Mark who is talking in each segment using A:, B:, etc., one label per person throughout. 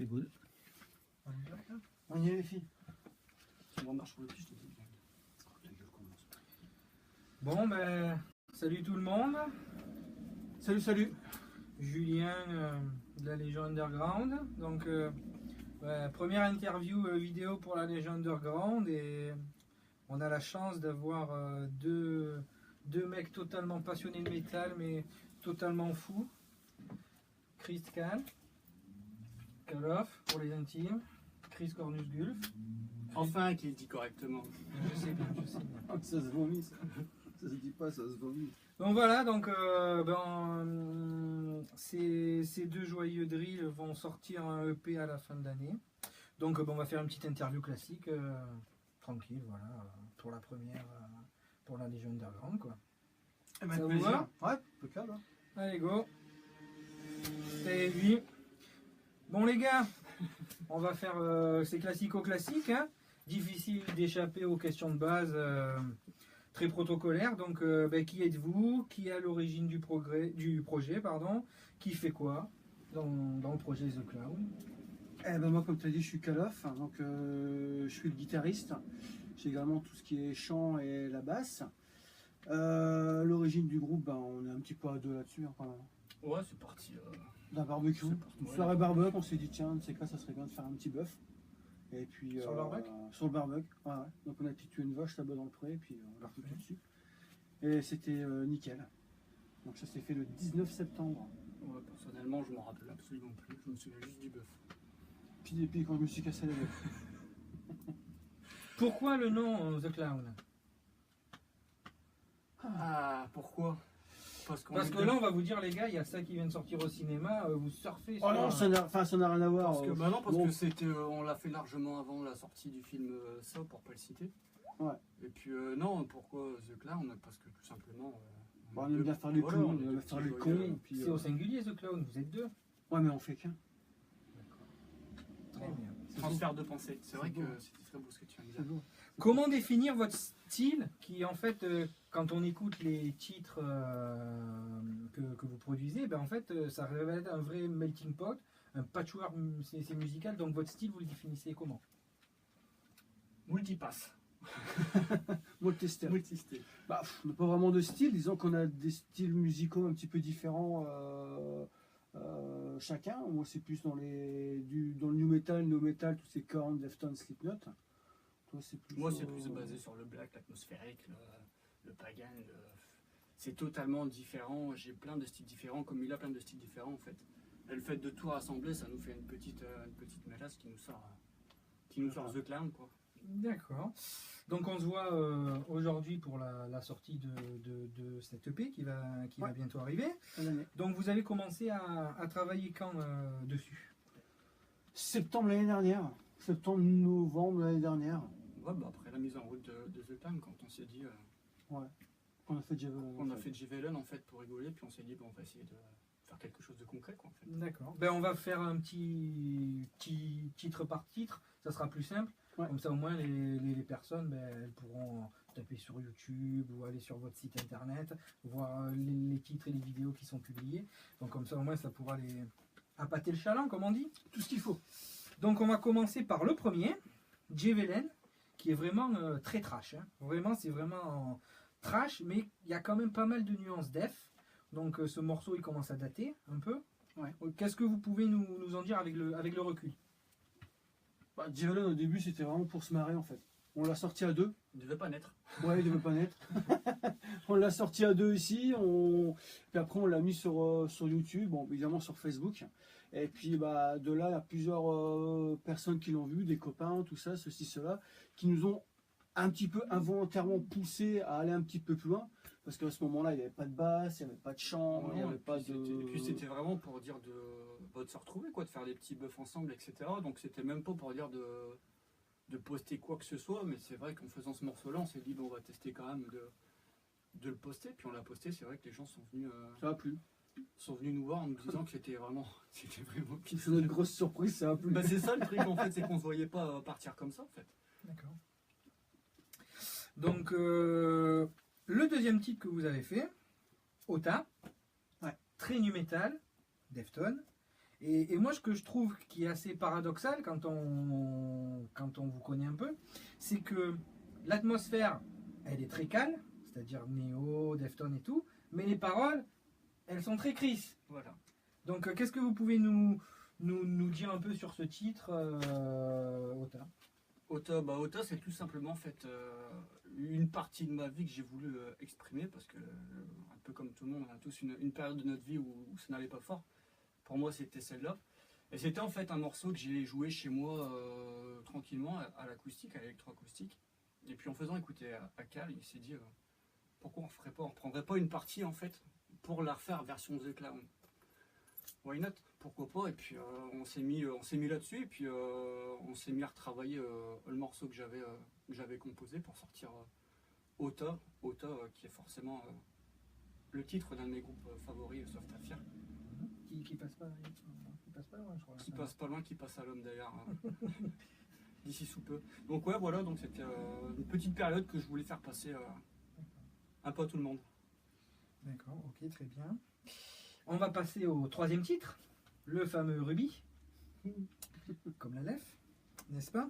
A: C'est good.
B: On y est les filles.
A: Si on marche sur le pied, je te dis.
C: Bon, ben, salut tout le monde.
B: Salut, salut.
C: Julien de la Légion Underground. Donc, première interview vidéo pour la Légion Underground et on a la chance d'avoir deux mecs totalement passionnés de métal mais totalement fous. Chris Kaloff pour les intimes, Chris Cornus Gulf.
A: Enfin, qu'il dit correctement.
C: Je sais bien.
B: Ça se vomit, ça. Ça se dit pas, ça se vomit.
C: Donc voilà, ces deux joyeux drills vont sortir un EP à la fin de l'année. Donc on va faire une petite interview classique, tranquille, voilà, pour la première, pour la Légion Underground, quoi.
B: Eh ben,
C: Ça vous
B: plaisir.
C: va?
B: Ouais, impeccable. Hein.
C: Allez, go. Et puis, bon les gars, on va faire ces classico-classiques, hein. Difficile d'échapper aux questions de base. Très protocolaire, donc qui êtes-vous? Qui est à l'origine du projet, pardon? Qui fait quoi dans le projet The Clown?
B: Eh ben moi, comme tu as dit, je suis Kaloff, donc je suis le guitariste. J'ai également tout ce qui est chant et la basse. L'origine du groupe, on est un petit peu à deux là-dessus, hein, quand même.
A: Ouais, c'est parti.
B: D'un barbecue, une soirée barbecue, on s'est dit tiens, c'est quoi, ça serait bien de faire un petit bœuf. Et puis,
C: Sur le barbecue?
B: Sur le barbecue, ouais. Donc on a tué une vache là-bas dans le pré, et puis on l'a foutu dessus. Et c'était nickel. Donc ça s'est fait le 19 septembre.
A: Ouais, personnellement, je m'en rappelle absolument plus. Je me souviens juste du bœuf.
B: Puis quand je me suis cassé la gueule.
C: Pourquoi le nom The Clown?
A: Ah, pourquoi? Parce
C: que là, on va vous dire, les gars, il y a ça qui vient de sortir au cinéma, vous surfez sur...
B: Oh non, ça n'a rien à voir.
A: Parce que c'était, on l'a fait largement avant la sortie du film Saw, pour pas le citer.
B: Ouais.
A: Et puis non, pourquoi The Clown? Parce que tout simplement...
B: on aime bien faire les cons, on aime bien faire les cons.
C: C'est au singulier The Clown, vous êtes deux.
B: Ouais, mais on fait qu'un.
C: Très bien.
A: Transfert de pensée. C'est vrai que c'était très beau ce que tu viens de dire.
C: Comment définir votre style qui, en fait, quand on écoute les titres que vous produisez, en fait, ça révèle un vrai melting pot, un patchwork, c'est musical. Donc votre style, vous le définissez comment?
A: Multipass.
B: Multistyle.
A: Multistyle.
B: On n'a pas vraiment de style, disons qu'on a des styles musicaux un petit peu différents chacun. Moi c'est plus dans le new metal, tous ces Korn, Deftones, Slipknot.
A: Moi c'est plus basé sur le black, l'atmosphérique, le pagan. C'est totalement différent. J'ai plein de styles différents, comme il a plein de styles différents en fait. Et le fait de tout rassembler, ça nous fait une petite mélasse qui nous sort The Clown, quoi.
C: D'accord. Donc on se voit aujourd'hui pour la sortie de cette EP qui va bientôt arriver. Donc vous avez commencé à travailler quand dessus?
B: Septembre l'année dernière. Septembre-novembre l'année dernière.
A: Ouais, après la mise en route de The Clown, quand on s'est dit...
B: ouais. On a fait Javelin.
A: On a fait Javelin en fait pour rigoler, puis on s'est dit on va essayer de faire quelque chose de concret, quoi, en fait.
C: D'accord. On va faire un petit titre par titre, ça sera plus simple. Ouais. Comme ça au moins les personnes elles pourront taper sur YouTube ou aller sur votre site internet, voir les titres et les vidéos qui sont publiés. Donc comme ça au moins ça pourra les appâter le chaland, comme on dit.
B: Tout ce qu'il faut.
C: Donc on va commencer par le premier, Javelin, qui est vraiment très trash. Hein. Vraiment, c'est vraiment trash, mais il y a quand même pas mal de nuances def. Donc ce morceau il commence à dater un peu. Ouais. Qu'est-ce que vous pouvez nous en dire avec le recul?
B: Javelin au début c'était vraiment pour se marrer en fait. On l'a sorti à deux.
A: Il devait pas naître.
B: Ouais, il devait pas naître. On l'a sorti à deux ici. Puis après on l'a mis sur YouTube, évidemment sur Facebook. Et puis de là il y a plusieurs personnes qui l'ont vu, des copains, tout ça, ceci, cela, qui nous ont un petit peu involontairement poussé à aller un petit peu plus loin. Parce qu'à ce moment-là, il n'y avait pas de basse, il n'y avait pas de chant, il n'y avait pas de...
A: Et puis c'était vraiment pour dire de se retrouver, quoi, de faire des petits buffs ensemble, etc. Donc c'était même pas pour dire de poster quoi que ce soit, mais c'est vrai qu'en faisant ce morceau-là, on s'est dit, on va tester quand même de le poster. Puis on l'a posté, c'est vrai que les gens sont venus...
B: ça a plu.
A: Sont venus nous voir en nous disant que c'était vraiment
B: c'est une grosse surprise, ça a plu.
A: C'est ça le truc, en fait, c'est qu'on ne se voyait pas partir comme ça, en fait.
C: D'accord. Donc... le deuxième titre que vous avez fait, Ota, ouais. Très nu metal, Deftones, Et moi, ce que je trouve qui est assez paradoxal quand on vous connaît un peu, c'est que l'atmosphère, elle est très calme, c'est-à-dire Néo, Deftones et tout, mais les paroles, elles sont très crises.
A: Voilà.
C: Donc, qu'est-ce que vous pouvez nous dire un peu sur ce titre, Ota?
A: Ota, c'est tout simplement en fait une partie de ma vie que j'ai voulu exprimer parce que, un peu comme tout le monde, on a tous une période de notre vie où ça n'allait pas fort. Pour moi, c'était celle-là. Et c'était en fait un morceau que j'ai joué chez moi tranquillement à l'acoustique, à l'électroacoustique. Et puis en faisant écouter à Cal, il s'est dit pourquoi on reprendrait pas une partie en fait pour la refaire version The Clown. Why not? Pourquoi pas? Et puis on s'est mis là-dessus et puis on s'est mis à retravailler le morceau que j'avais composé pour sortir Ota, qui est forcément le titre d'un de mes groupes favoris, Soft Affair.
C: Qui passe pas loin, je crois.
A: Qui passe pas loin, qui passe à l'homme d'ailleurs. D'ici sous peu. Donc ouais, voilà, donc c'était une petite période que je voulais faire passer un peu à tout le monde.
C: D'accord, ok, très bien. On va passer au troisième titre, le fameux Ruby, comme la Lef, n'est-ce pas?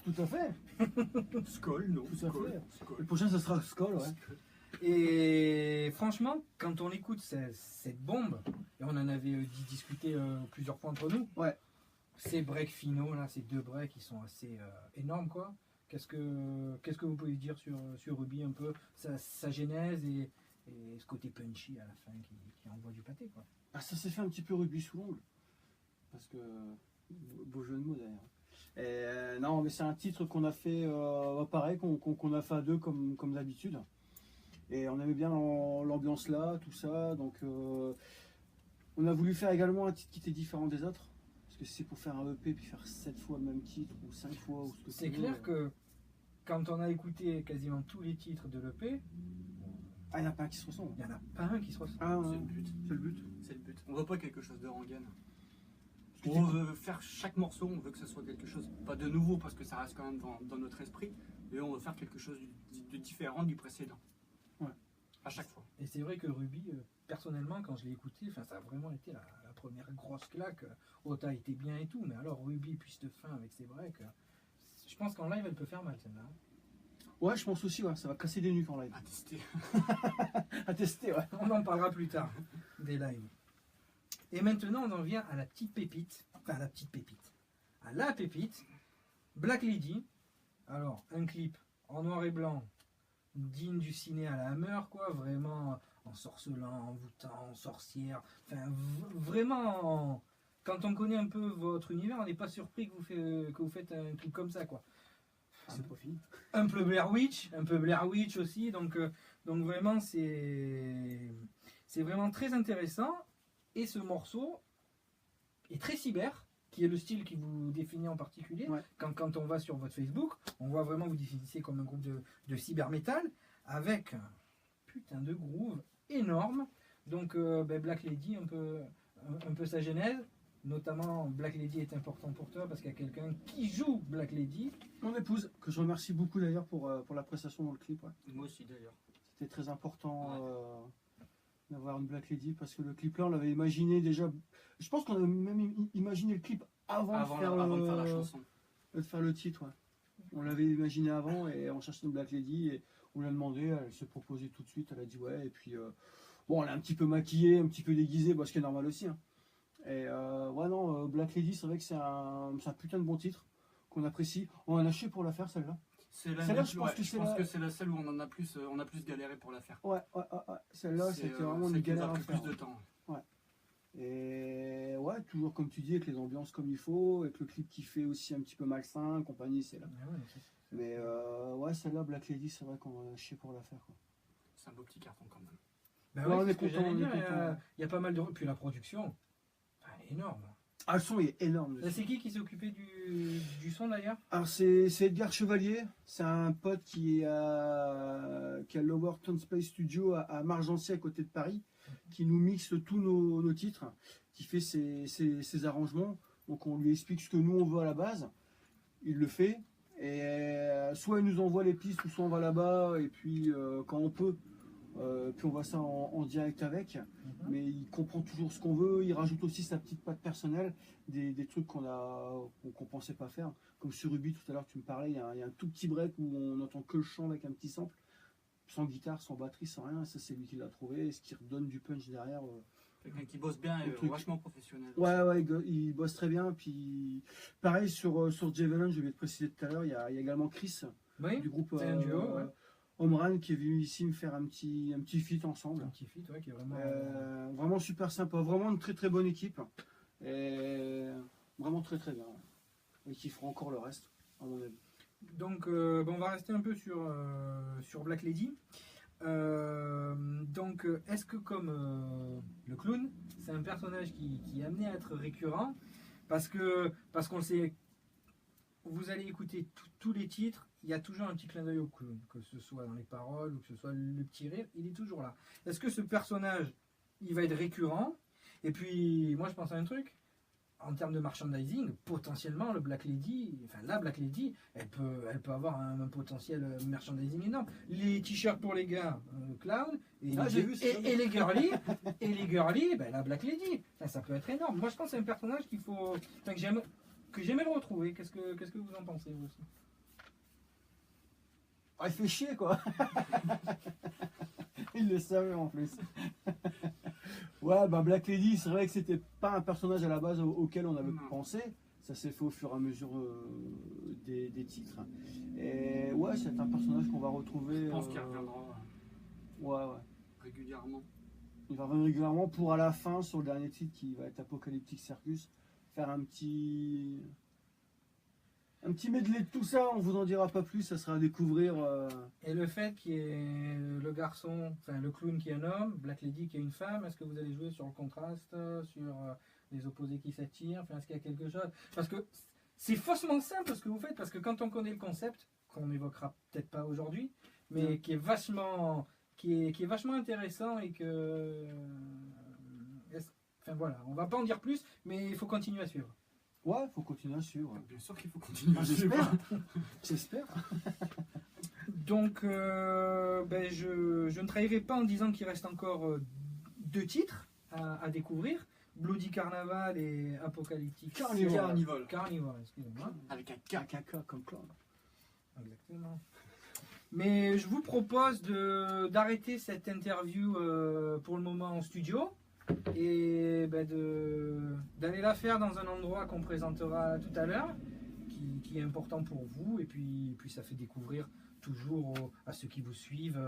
B: Tout à fait.
A: Skull, non.
B: Tout à fait.
A: Skull.
B: Le prochain, ça sera Skull, ouais.
C: Et franchement, quand on écoute cette bombe, et on en avait discuté plusieurs fois entre nous,
B: Ouais.
C: ces breaks finaux, là, ces deux breaks, qui sont assez énormes, quoi. Qu'est-ce que vous pouvez dire sur Ruby un peu, sa genèse et ce côté punchy à la fin qui envoie du pâté, quoi.
B: Ah, ça s'est fait un petit peu Ruby sous l'ongle. Parce que. Beau jeu de mots d'ailleurs. Et, non, mais c'est un titre qu'on a fait pareil, qu'on a fait à deux comme d'habitude. Et on aimait bien l'ambiance là, tout ça. Donc on a voulu faire également un titre qui était différent des autres. Parce que si c'est pour faire un EP puis faire 7 fois le même titre ou 5 fois ou ce que
C: C'est
B: tu
C: clair
B: veux,
C: que quand on a écouté quasiment tous les titres de l'EP,
B: ah, il n'y en a pas un qui se ressemble.
C: il n'y en a pas un qui se ressemble.
B: Ah,
A: C'est le but.
B: c'est le but.
A: C'est le but. On veut pas quelque chose de rengaine.
B: Parce que
A: On veut faire chaque morceau, on veut que ce soit quelque chose, pas de nouveau parce que ça reste quand même dans notre esprit, mais on veut faire quelque chose de différent du précédent.
B: Ouais.
A: À chaque fois.
C: Et c'est vrai que Ruby, personnellement, quand je l'ai écouté, ça a vraiment été la première grosse claque. Ota était bien et tout, mais alors Ruby, puis cette fin avec ses breaks, je pense qu'en live, elle peut faire mal celle-là.
B: Ouais, je pense aussi, ouais, ça va casser des nuques en live.
A: À tester.
B: À tester, ouais.
C: On en parlera plus tard, des lives. Et maintenant, on en vient à la petite pépite, enfin à la petite pépite, à la pépite, Black Lady. Alors, un clip en noir et blanc, digne du ciné à la Hammer, quoi, vraiment ensorcelant, envoûtant, sorcière, enfin vraiment, quand on connaît un peu votre univers, on n'est pas surpris que vous faites un truc comme ça, quoi.
B: C'est pas fini.
C: Un peu Blair Witch aussi, donc vraiment c'est vraiment très intéressant. Et ce morceau est très cyber, qui est le style qui vous définit en particulier.
B: Ouais.
C: Quand on va sur votre Facebook, on voit vraiment vous définissez comme un groupe de cyber metal avec un putain de groove énorme. Donc Black Lady, un peu sa genèse. Notamment, Black Lady est important pour toi parce qu'il y a quelqu'un qui joue Black Lady.
B: Mon épouse, que je remercie beaucoup d'ailleurs pour la prestation dans le clip. Ouais.
A: Moi aussi d'ailleurs.
B: C'était très important d'avoir une Black Lady parce que le clip là, on l'avait imaginé déjà. Je pense qu'on avait même imaginé le clip avant de faire
A: la chanson.
B: De faire le titre. Ouais. On l'avait imaginé avant et on cherchait une Black Lady et on l'a demandé. Elle s'est proposée tout de suite. Elle a dit ouais. Et puis bon, elle est un petit peu maquillée, un petit peu déguisée, ce qui est normal aussi. Hein. Et ouais, non, Black Lady, c'est vrai que c'est un putain de bon titre qu'on apprécie. On en a chié pour la faire celle-là.
A: Celle-là, je pense que c'est la seule où on a plus galéré pour la faire.
B: Ouais. Celle-là, c'était vraiment une galère à faire.
A: Plus de temps.
B: Ouais. Et ouais, toujours comme tu dis, avec les ambiances comme il faut, avec le clip qui fait aussi un petit peu malsain, compagnie, c'est là. Mais ouais, celle-là, Black Lady, c'est vrai qu'on a chié pour la faire. Quoi.
A: C'est un beau petit carton quand même.
C: Bah
B: ouais,
C: ouais,
B: on est
C: c'est ce que
B: content,
C: j'allais
B: on est
C: dire,
B: content.
C: il y a pas mal de... Puis la production, elle est énorme.
B: Ah, le son est énorme.
C: Là, c'est qui s'est occupé du son d'ailleurs?
B: Alors c'est Edgar Chevalier, c'est un pote qui a l'Overton Space Studio à Margency à côté de Paris, qui nous mixe tous nos titres, qui fait ses arrangements. Donc on lui explique ce que nous on veut à la base, il le fait, et soit il nous envoie les pistes, ou soit on va là-bas, et puis quand on peut, Puis on voit ça en direct avec, mais il comprend toujours ce qu'on veut, il rajoute aussi sa petite patte personnelle, des trucs qu'on pensait pas faire. Comme sur Ruby tout à l'heure tu me parlais, il y a un tout petit break où on n'entend que le chant avec un petit sample, sans guitare, sans batterie, sans rien, ça c'est lui qui l'a trouvé, et ce qui redonne du punch derrière.
A: Quelqu'un qui bosse bien et vachement professionnel.
B: Ouais, il bosse très bien. Puis pareil sur Javelin, je vais te préciser tout à l'heure, il y a également Chris du groupe
C: c'est un duo, ouais.
B: Omran qui est venu ici me faire un petit feat ensemble.
C: Un petit feat, ouais, qui est vraiment...
B: vraiment super sympa, vraiment une très très bonne équipe. Et vraiment très très bien. Et qui fera encore le reste, à mon avis.
C: Donc on va rester un peu sur Black Lady. Donc est-ce que comme le clown, c'est un personnage qui est amené à être récurrent parce qu'on le sait, vous allez écouter tous les titres, il y a toujours un petit clin d'œil au clown, que ce soit dans les paroles ou que ce soit le petit rire, il est toujours là. Est-ce que ce personnage, il va être récurrent? Et puis moi je pense à un truc, en termes de merchandising, potentiellement le Black Lady, enfin la Black Lady, elle peut avoir un potentiel merchandising énorme. Les t-shirts pour les gars, clown, et les girly, ben, la Black Lady, ça peut être énorme. Moi je pense que c'est un personnage que j'aimais le retrouver. Qu'est-ce que vous en pensez vous aussi?
B: Ah, il fait chier quoi. Il le savait en plus. Ouais, bah Black Lady, c'est vrai que c'était pas un personnage à la base auquel on avait pensé. Ça s'est fait au fur et à mesure des titres. Et ouais, c'est un personnage qu'on va retrouver.
A: Je pense qu'il reviendra
B: ouais.
A: régulièrement.
B: Il va revenir régulièrement pour à la fin, sur le dernier titre qui va être Apocalyptic Circus, faire un petit medley de tout ça. On vous en dira pas plus, ça sera à découvrir.
C: Et le fait qu'il y ait le garçon, enfin le clown qui est un homme, Black Lady qui est une femme, est-ce que vous allez jouer sur le contraste, sur les opposés qui s'attirent, enfin, est-ce qu'il y a quelque chose? Parce que c'est faussement simple ce que vous faites, parce que quand on connaît le concept, qu'on n'évoquera peut-être pas aujourd'hui, mais qui est vachement intéressant et que... Enfin voilà, on va pas en dire plus, mais il faut continuer à suivre.
B: Ouais, il faut continuer à suivre.
A: Bien sûr qu'il faut continuer à suivre.
B: J'espère.
C: Donc, je ne trahirai pas en disant qu'il reste encore 2 titres à découvrir. Bloody Carnaval et Apocalyptic
A: Carnival,
C: excusez-moi.
A: avec un K comme clown.
C: Exactement. Mais je vous propose d'arrêter cette interview pour le moment en studio et d'aller la faire dans un endroit qu'on présentera tout à l'heure, qui est important pour vous, et puis ça fait découvrir toujours à ceux qui vous suivent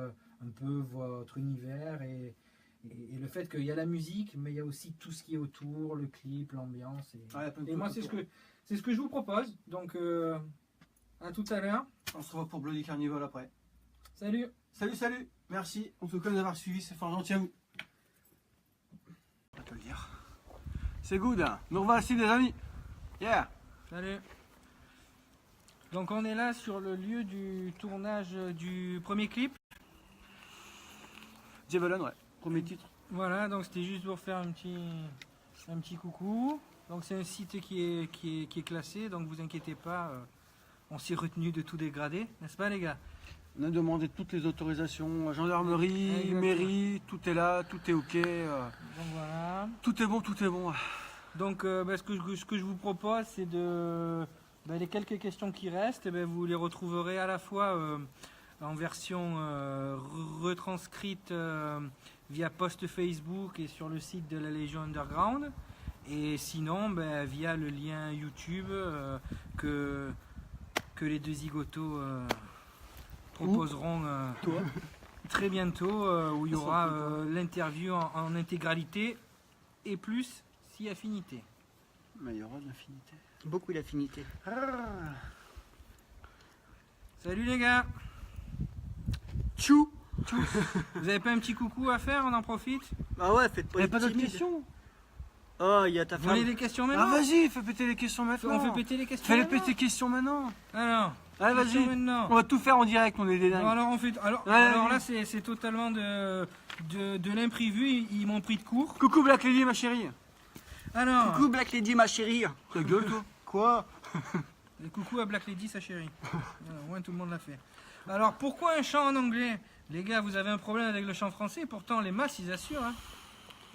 C: un peu votre univers et le fait qu'il y a la musique, mais il y a aussi tout ce qui est autour, le clip, l'ambiance. Et moi, c'est ce que je vous propose. Donc, à tout à l'heure.
B: On se revoit pour Bloody Carnival après.
C: Salut.
B: Salut. Merci en tout cas d'avoir suivi, c'est fort gentil à vous. On va te le dire. C'est good. Nous revoici les amis. Yeah.
C: Salut. Donc on est là sur le lieu du tournage du premier clip.
B: Javelin, ouais. Premier titre.
C: Voilà, donc c'était juste pour faire un petit coucou. Donc c'est un site qui est classé, donc vous inquiétez pas, on s'est retenu de tout dégrader, n'est-ce pas les gars?
B: On a demandé toutes les autorisations, gendarmerie,
C: exactement.
B: Mairie, tout est là, tout est ok.
C: Donc voilà.
B: Tout est bon.
C: Donc ce que je vous propose, c'est les quelques questions qui restent, vous les retrouverez à la fois en version retranscrite via post Facebook et sur le site de la Légion Underground, et sinon via le lien YouTube que les deux zigotos proposeront très bientôt, où il y aura l'interview en intégralité et plus si affinité.
B: Mais il y aura de l'affinité.
D: Beaucoup d'affinité.
C: Salut les gars.
D: Tchou.
C: Vous avez pas un petit coucou à faire? On en profite.
D: Ah ouais, faites pas
B: Il n'y
D: les
B: a pas d'autres
D: timides.
B: questions?
D: Oh, il y a ta
C: Vous voulez
D: femme.
C: des questions
B: Ah
C: maintenant?
B: vas-y, fais péter les questions maintenant.
C: On fait péter les questions
B: Fais-les
C: maintenant.
B: péter les questions maintenant.
C: Alors,
B: Allez,
C: questions
B: vas-y.
C: maintenant.
B: On va tout faire en direct, on est des dingues.
C: Bon, alors on fait. Alors là c'est totalement de l'imprévu. Ils m'ont pris de court.
B: Coucou Black Lady, ma chérie.
C: Alors,
D: Coucou Black Lady, ma chérie.
B: Ta gueule, toi.
D: Quoi?
C: Et coucou à Black Lady, sa chérie. Voilà, au moins tout le monde l'a fait. Alors pourquoi un chant en anglais? Les gars, vous avez un problème avec le chant français, pourtant les masses ils assurent. Hein.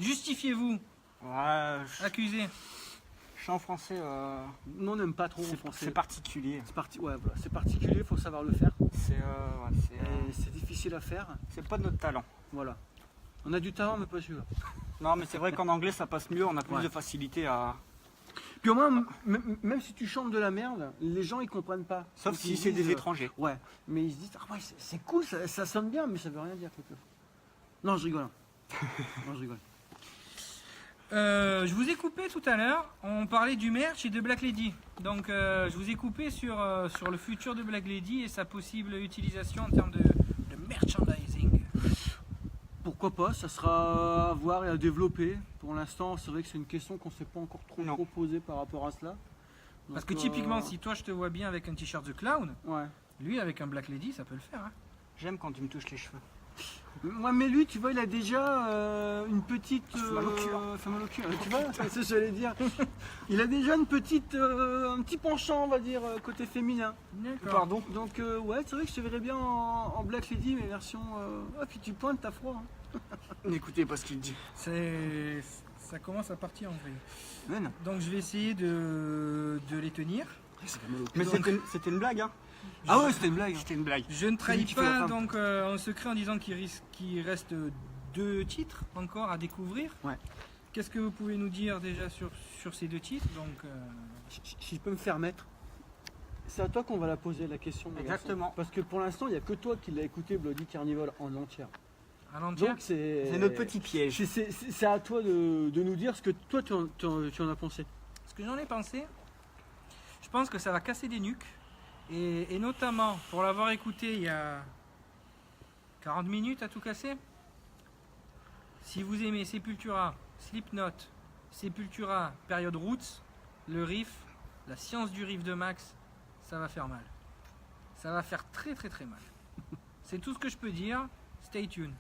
C: Justifiez-vous,
D: Ouais,
C: accusez.
D: chant français,
B: Nous, on n'aime pas trop en français.
D: c'est particulier.
B: Ouais, voilà, c'est particulier, il faut savoir le faire.
D: C'est
B: Et c'est difficile à faire.
D: c'est pas de notre talent.
B: Voilà. On a du talent, mais pas celui-là.
D: Non, mais c'est vrai qu'en anglais ça passe mieux, on a plus
B: Ouais.
D: de facilité à.
B: Puis au moins, même si tu chantes de la merde, les gens ils comprennent pas.
D: Sauf
B: Donc,
D: si
B: ils
D: c'est
B: disent,
D: des étrangers.
B: Ouais, mais ils se disent, ah ouais, c'est cool, ça sonne bien, mais ça veut rien dire quelquefois. Non, je rigole. Hein. Non, je rigole.
C: Je vous ai coupé tout à l'heure, on parlait du merch et de Black Lady. Donc je vous ai coupé sur le futur de Black Lady et sa possible utilisation en termes de merchandising.
B: Pourquoi pas, ça sera à voir et à développer. Pour l'instant, c'est vrai que c'est une question qu'on ne s'est pas encore trop posée par rapport à cela.
C: Parce
B: Donc,
C: que typiquement, si toi je te vois bien avec un t-shirt The Clown,
B: Ouais.
C: lui avec un Black Lady, ça peut le faire. Hein.
D: J'aime quand tu me touches les cheveux.
B: Ouais, mais lui, tu vois, il a déjà une petite.
D: Ça fait mal au cul, hein.
B: ça fait mal au cul, hein, tu vois, c'est ce que j'allais dire. Il a déjà une petite, un petit penchant, on va dire, côté féminin.
C: D'accord.
D: Pardon.
B: Donc, ouais, c'est vrai que je te verrais bien en Black Lady, mais version. Ah, puis tu pointes, t'as froid. Hein.
D: N'écoutez pas ce qu'il dit.
C: Ça commence à partir en vrille.
B: Mais non.
C: Donc je vais essayer de les tenir.
B: Ça fait mal au cul.
D: Mais c'était une blague, hein.
B: Ah ouais, c'était une blague.
D: C'était une blague.
C: Je ne
B: lui
C: trahis
B: qui fait la
C: pas
B: femme.
C: donc en secret en disant qu'il reste 2 titres encore à découvrir.
B: Ouais.
C: Qu'est-ce que vous pouvez nous dire déjà sur ces 2 titres donc,
B: Si je peux me faire mettre, c'est à toi qu'on va la poser la question. mon garçon.
D: Exactement.
B: Parce que pour l'instant, il n'y a que toi qui l'as écouté Bloody Carnival en entière.
C: à l'entière.
B: Donc c'est.
D: C'est notre petit piège.
B: C'est à toi de nous dire ce que toi tu en as pensé.
C: Ce que j'en ai pensé, je pense que ça va casser des nuques. Et notamment, pour l'avoir écouté il y a 40 minutes à tout casser, si vous aimez Sepultura, Slipknot, Sepultura, période Roots, le riff, la science du riff de Max, ça va faire mal. Ça va faire très très très mal. C'est tout ce que je peux dire. Stay tuned.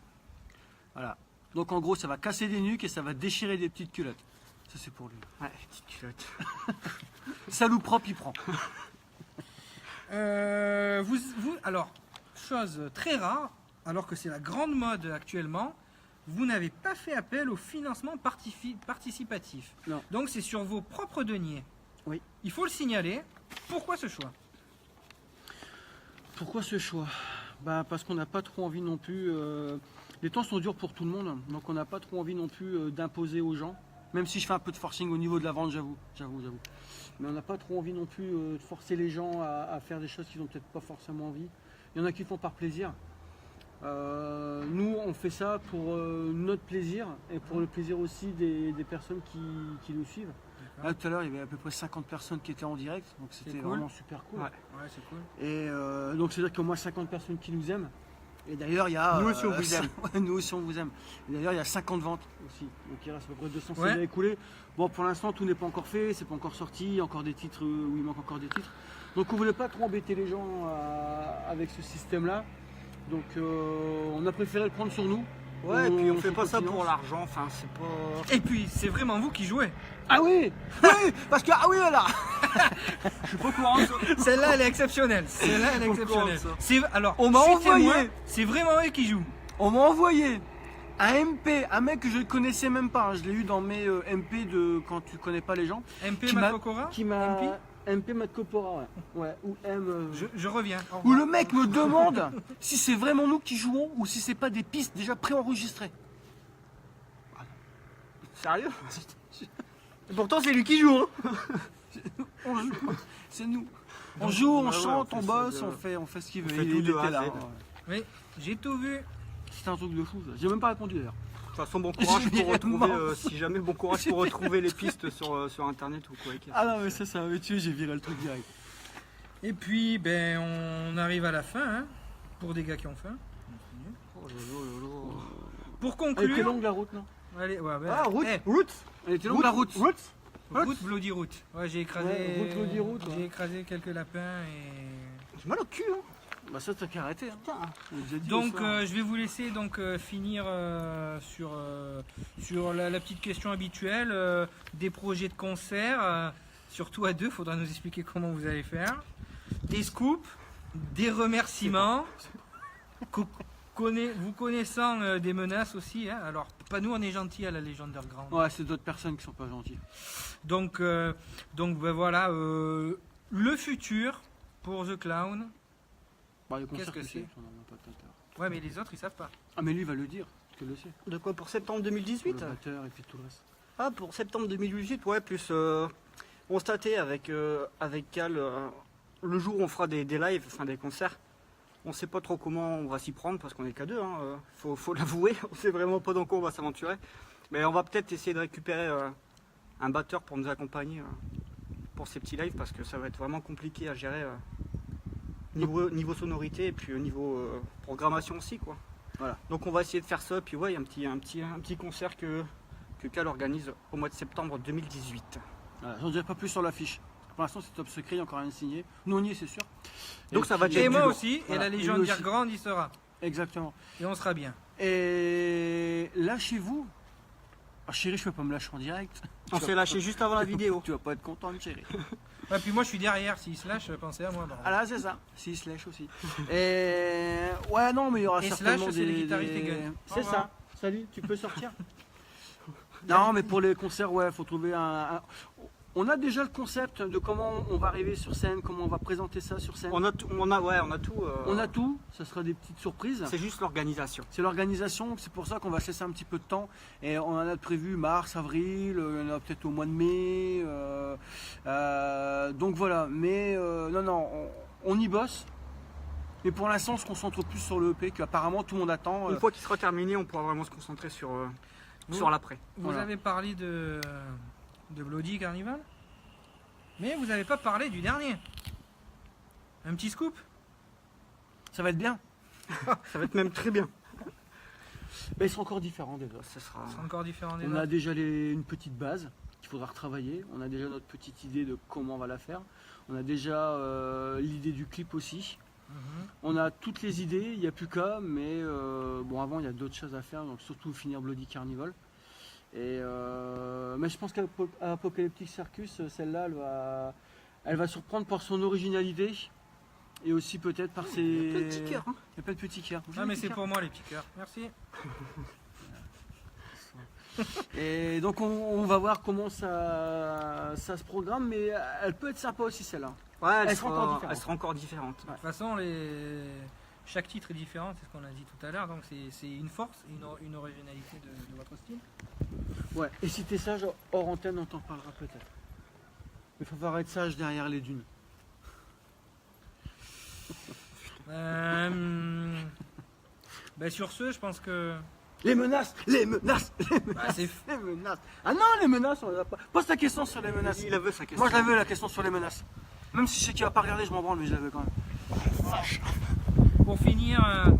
B: Voilà. Donc en gros, ça va casser des nuques et ça va déchirer des petites culottes. Ça c'est pour lui.
D: Ouais, petite culotte.
B: Salou propre, il prend.
C: Alors, chose très rare, alors que c'est la grande mode actuellement, vous n'avez pas fait appel au financement participatif.
B: Non.
C: Donc c'est sur vos propres deniers.
B: Oui.
C: Il faut le signaler. Pourquoi ce choix?
B: Pourquoi ce choix? Parce qu'on n'a pas trop envie non plus. Les temps sont durs pour tout le monde, donc on n'a pas trop envie non plus d'imposer aux gens. Même si je fais un peu de forcing au niveau de la vente, j'avoue. Mais on n'a pas trop envie non plus de forcer les gens à faire des choses qu'ils n'ont peut-être pas forcément envie. Il y en a qui font par plaisir. Nous, on fait ça pour notre plaisir et pour le plaisir aussi des personnes qui nous suivent. Là, tout à l'heure, il y avait à peu près 50 personnes qui étaient en direct, donc c'était
C: cool.
B: vraiment super cool.
D: Ouais.
C: Ouais, c'est cool.
B: Et donc, c'est-à-dire qu'il y a au moins 50 personnes qui nous aiment. Et d'ailleurs, il y a.
D: Nous aussi, on vous aime.
B: Ouais, nous aussi, on vous aime. Et d'ailleurs, il y a 50 ventes aussi. Donc, il reste à peu près 200
C: Ouais.
B: CD à écouler. Bon, pour l'instant, tout n'est pas encore fait, c'est pas encore sorti. Il y a encore des titres où il manque encore des titres. Donc, on voulait pas trop embêter les gens avec ce système-là. Donc, on a préféré le prendre sur nous.
D: Ouais, et puis on fait pas ça
B: finance.
D: pour l'argent, enfin c'est pas.
C: Et puis, c'est vraiment vous qui jouez.
B: Ah oui. Oui. Parce que, ah oui, là.
D: Je suis pas au courant.
C: Celle-là, elle est exceptionnelle. Celle-là, elle est exceptionnelle. Alors,
B: On m'a
C: je suis
B: envoyé.
C: témoin, c'est vraiment eux qui jouent.
B: On m'a envoyé un MP, un mec que je ne connaissais même pas. Je l'ai eu dans mes MP de quand tu connais pas les gens.
C: MP
B: Qui m'a-
C: Makokora
B: Qui m'a.
C: MP
B: MP Matkopora, ouais. Ouais. Ou M.
C: je reviens. Au
B: Où
C: revoir.
B: le mec me demande si c'est vraiment nous qui jouons ou si c'est pas des pistes déjà préenregistrées.
D: Sérieux? Et pourtant c'est lui qui joue, hein.
B: On joue. C'est nous. On joue, on
D: ouais,
B: chante,
D: on
B: on
D: fait
B: bosse,
D: ça de-
B: on fait ce qu'il veut.
D: on fait
B: Il
D: tout de
B: était
D: A à
B: là.
D: Z.
B: Ouais.
C: Oui, j'ai tout vu.
B: C'était un truc de fou. Ça. J'ai même pas répondu d'ailleurs.
D: De toute façon, bon courage
B: Je
D: pour
B: dirais
D: retrouver,
B: mort.
D: si jamais, bon courage pour retrouver les pistes sur internet ou quoi.
B: Ah non mais ça m'avait tué. J'ai viré le truc direct.
C: Et puis, ben, on arrive à la fin, hein, pour des gars qui ont faim.
D: Oh là là là là.
C: Pour
B: Elle était
C: conclure,
B: longue la route, non?
C: allez, ouais, ben,
D: Ah, route,
C: eh,
D: route,
B: Elle était longue la route.
C: route, bloody route. Ouais, j'ai écrasé,
B: Ouais, route, bloody route, ouais.
C: j'ai écrasé quelques lapins et.
D: J'ai mal au cul, hein.
B: Bah ça t'as qu'à arrêter. Hein.
D: Putain.
B: On l'a déjà dit
C: Donc
B: au soir.
C: je vais vous laisser donc finir sur la petite question habituelle des projets de concert, surtout à deux, faudra nous expliquer comment vous allez faire. Des scoops, des remerciements, vous connaissant des menaces aussi. Hein. Alors, pas nous, on est gentils à la Légion Underground.
B: Ouais, c'est d'autres personnes qui sont pas gentilles.
C: Donc ben voilà, le futur pour The Clown.
B: Bah, les
C: Qu'est-ce
B: concerts
C: que c'est
B: on en a pas tant tard.
C: Ouais, mais les autres, ils savent pas.
B: Ah, mais lui, il va le dire, tu le sais.
D: De quoi pour septembre
B: Le
D: 2018
B: batteur et puis tout le reste.
D: Ah, pour septembre 2018, ouais, plus on se tâtait avec Cal le jour où on fera des lives, enfin des concerts. On sait pas trop comment on va s'y prendre parce qu'on est qu'à deux, hein, faut l'avouer, on sait vraiment pas dans quoi on va s'aventurer. Mais on va peut-être essayer de récupérer un batteur pour nous accompagner pour ces petits lives parce que ça va être vraiment compliqué à gérer niveau sonorité et puis niveau programmation aussi, quoi. Voilà. Donc on va essayer de faire ça, puis ouais, il y a un petit concert que Cal organise au mois de septembre 2018.
B: Voilà, j'en dirai pas plus sur l'affiche. Pour l'instant, c'est top secret, il n'y a encore rien de signé. Nous, on y est, c'est sûr.
D: Donc ça va
C: Et
D: être
C: moi
D: du
C: aussi,
B: Voilà.
C: et la
B: Et
C: Légion
B: lui aussi.
C: Underground y sera.
B: Exactement.
C: Et on sera bien.
B: Et là, chez vous, ah, chérie, je peux pas me lâcher en direct.
D: On s'est lâché juste avant la vidéo.
B: Tu vas pas être contente, chérie.
C: Ouais, puis moi, je suis derrière. S'il se lâche, pensez à moi.
B: Ah là, c'est ça. Si, slash aussi. Et ouais, non, mais il y aura
C: Et
B: certainement
C: Slash, c'est les guitaristes égales.
B: C'est
C: Au revoir.
B: ça. Salut, tu peux sortir. Non, mais pour les concerts, ouais, faut trouver On a déjà le concept de comment on va arriver sur scène, comment on va présenter ça sur scène.
D: On a tout.
B: On a tout. Ça sera des petites surprises.
D: C'est juste l'organisation.
B: C'est l'organisation, c'est pour ça qu'on va se laisser un petit peu de temps. Et on en a prévu mars, avril, il y en a peut-être au mois de mai. Donc voilà, mais non, on y bosse. Mais pour l'instant, on se concentre plus sur le EP qu'apparemment tout le monde attend.
D: Une fois qu'il sera terminé, on pourra vraiment se concentrer sur l'après.
C: Vous
B: Voilà.
C: avez parlé de Bloody Carnival, mais vous n'avez pas parlé du dernier. Un petit scoop.
B: Ça va être bien.
D: Ça va être même très bien.
B: Mais ils seront encore différents déjà.
D: Ça sera...
C: C'est encore différent des
B: On
C: autres.
B: a déjà une petite base qu'il faudra retravailler. On a déjà notre petite idée de comment on va la faire. On a déjà l'idée du clip aussi.
C: Mhm.
B: On a toutes les idées, il n'y a plus qu'à, mais bon, avant il y a d'autres choses à faire, donc surtout finir Bloody Carnival. Et mais je pense qu'Apocalyptic Circus, celle-là, elle va surprendre par son originalité et aussi peut-être par ses.
D: Il y a plein de petits cœurs, hein.
B: Il y a plein de petits cœurs.
C: Ah, mais c'est pour moi les petits cœurs. Merci.
B: Et donc on va voir comment ça se programme, mais elle peut être sympa aussi celle-là.
D: Ouais,
B: Elle sera
D: encore différente.
C: De toute façon, chaque titre est différent, c'est ce qu'on a dit tout à l'heure, donc c'est une force, une originalité de votre style.
B: Ouais. Et si t'es sage hors antenne, on t'en parlera peut-être. Mais il faut falloir être sage derrière les dunes.
C: Ben sur ce, je pense que
B: Les menaces.
C: c'est
B: Les menaces. Ah non, les menaces, on les a pas. Pose ta question sur les menaces.
D: Il avait sa question.
B: Moi, je la veux, la question sur les menaces. Même si je sais qu'il va pas regarder, je m'en branle, mais je la veux quand même.
C: pour finir,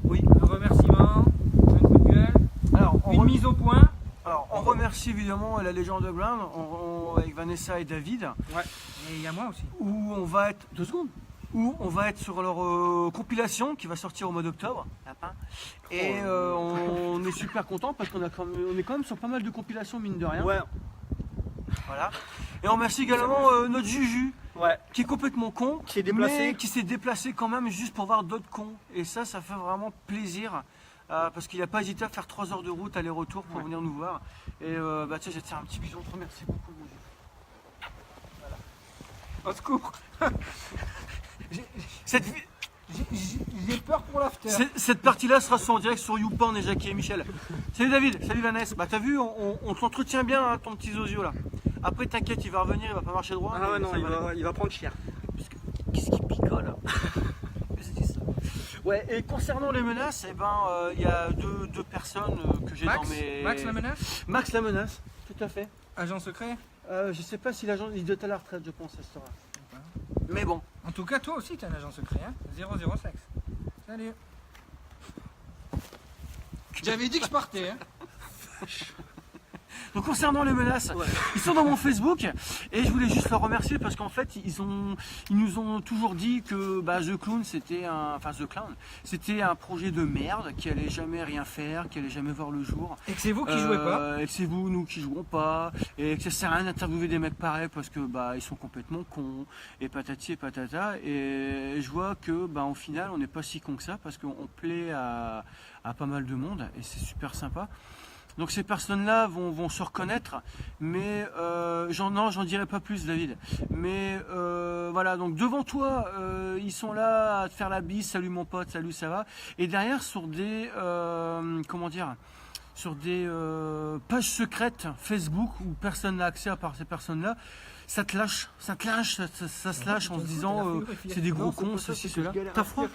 B: Oui.
C: un remerciement, un coup de gueule,
B: Alors,
C: une mise au point.
B: on remercie évidemment la Légion Underground avec Vanessa et David,
C: Ouais. Et il y a moi aussi.
B: où on va être. 2 secondes. Où on va être sur leur compilation qui va sortir au mois d'octobre. Et on est super content parce qu'on est quand même sur pas mal de compilations, mine de rien.
D: Ouais,
B: Voilà. Et on remercie également notre Juju,
D: ouais.
B: qui est complètement con,
D: Qui est déplacé.
B: mais qui s'est déplacé quand même juste pour voir d'autres cons. Et ça fait vraiment plaisir. Parce qu'il n'a pas hésité à faire 3 heures de route aller-retour pour venir nous voir. Et bah tiens, je vais te faire un petit bisou. Merci beaucoup, mon Dieu. Voilà. Au secours.
C: J'ai peur pour l'after.
B: Cette partie-là sera en direct sur YouPorn et Jackie et Michel. Salut David, salut Vanessa. Bah t'as vu, on t'entretient bien, hein, ton petit zozio là. Après t'inquiète, il va revenir, il va pas marcher droit.
D: Ah ouais,
B: mais
D: non,
B: ça va aller.
D: il va prendre cher.
B: Qu'est-ce qui picole là? Ouais, et concernant les menaces, eh ben, il y a deux personnes que j'ai dans mes...
C: Max la menace.
B: Max la menace, tout à fait.
C: Agent secret.
B: Je sais pas si l'agent, il doit être à la retraite, je pense, à cette heure-là. Mais bon.
C: En tout cas, toi aussi, t'es un agent secret, hein. 00 sexe. Salut. J'avais dit que je partais, hein.
B: Donc concernant les menaces, ils sont dans mon Facebook et je voulais juste leur remercier parce qu'en fait ils nous ont toujours dit que The Clown c'était un projet de merde, qui allait jamais rien faire, qui allait jamais voir le jour.
C: Et que c'est vous qui jouez pas.
B: Et que c'est vous, nous qui jouons pas, et que ça sert à rien d'interviewer des mecs pareils parce que ils sont complètement cons et patati et patata. Et je vois que au final on n'est pas si con que ça parce qu'on plaît à pas mal de monde et c'est super sympa. Donc ces personnes-là vont se reconnaître, mais j'en dirai pas plus, David. Mais voilà, donc devant toi, ils sont là à te faire la bise, salut mon pote, salut, ça va. Et derrière, sur des sur des pages secrètes Facebook où personne n'a accès à part ces personnes-là, ça se lâche en se disant c'est des gros cons, ceci, cela. T'as froid?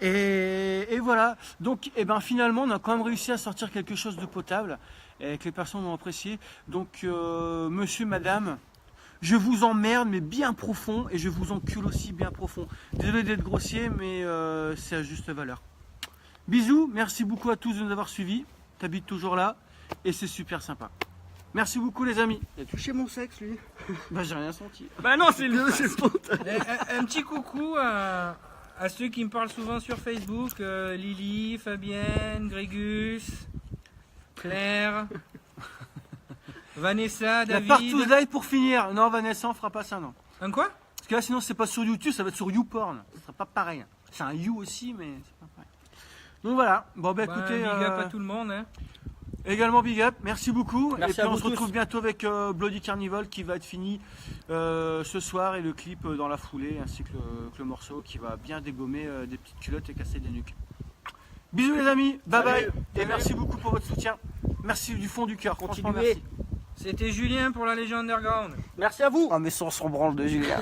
B: Et voilà. Donc finalement on a quand même réussi à sortir quelque chose de potable et que les personnes ont apprécié. Donc monsieur, madame, je vous emmerde mais bien profond et je vous encule aussi bien profond. Désolé d'être grossier mais c'est à juste valeur. Bisous, merci beaucoup à tous de nous avoir suivis. T'habites toujours là et c'est super sympa. Merci beaucoup les amis.
D: Il a touché mon sexe lui.
B: J'ai rien senti.
D: Non, c'est le
C: Un petit coucou à ceux qui me parlent souvent sur Facebook, Lily, Fabienne, Grégus, Claire, Vanessa,
B: La
C: David.
B: partout live pour finir. Non, Vanessa, on fera pas ça, non.
C: Un quoi?
B: Parce que là, sinon, c'est pas sur YouTube, ça va être sur YouPorn. Ce sera pas pareil. C'est un You aussi, mais c'est pas pareil. Donc voilà. Bon, écoutez.
C: Big up à tout le monde. Hein.
B: Également Big Up, merci beaucoup.
D: Merci
B: et puis
D: à
B: on
D: vous
B: se retrouve
D: tous.
B: bientôt avec Bloody Carnival qui va être fini ce soir et le clip dans la foulée, ainsi que le morceau qui va bien dégommer des petites culottes et casser des nuques. Bisous les amis, bye bye et merci beaucoup pour votre soutien. Merci du fond du cœur, franchement
D: Continuez.
B: merci.
C: C'était Julien pour la Légion Underground.
D: Merci à vous. Ah mais sans branle de Julien.